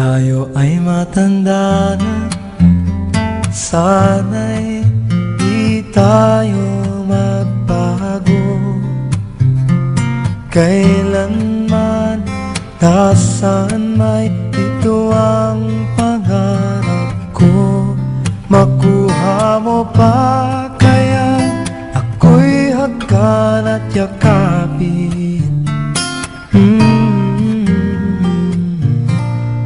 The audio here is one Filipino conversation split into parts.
tayo ay matanda na, sana'y di tayo magbago. Kailanman, nasaan may ito ang pangarap ko. Makuha mo pa kaya ako'y hagkan at yakapin,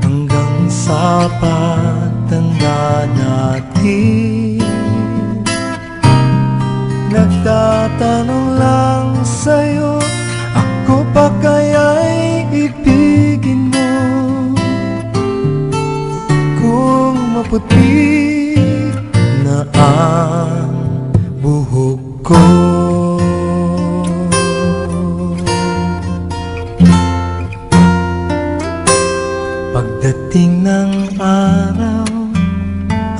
hanggang sa pagtanda natin. Nagtatanong lang sa'yo, ako pa kaya'y ibigin mo? Kung maputi na ang buhok ko, pagdating ng araw,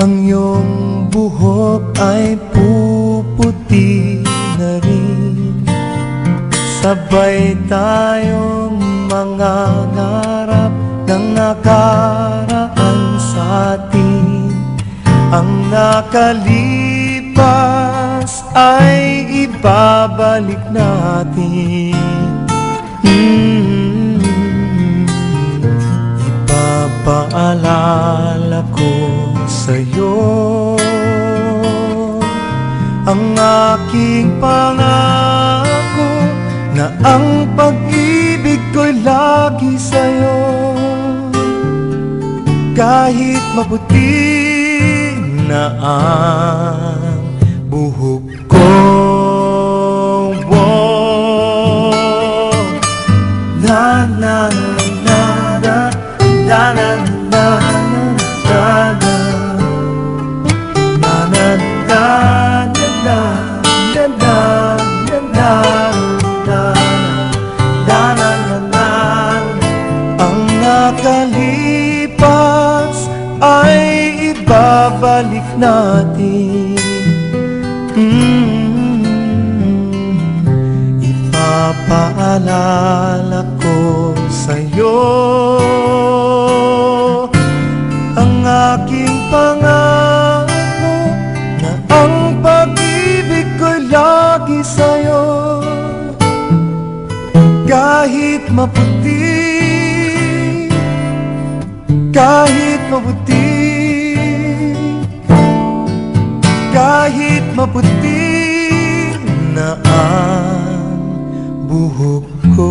ang iyong buhok ay puputi na rin. Sabay tayong mangangarap ng nakaraan sa atin. Ang nakalipas ay ibabalik natin. Ipapaalala ko sa'yo ang aking pangako, na ang pag-ibig ko'y lagi sa'yo. Kahit maputi na ang buhok ko, na na na na na na na nakalipas ay ibabalik natin. Ipapaalala ko sa'yo ang aking pangako, na ang pag-ibig ko'y lagi sa'yo. Kahit maputi, kahit maputi, kahit maputi na ang buhok ko.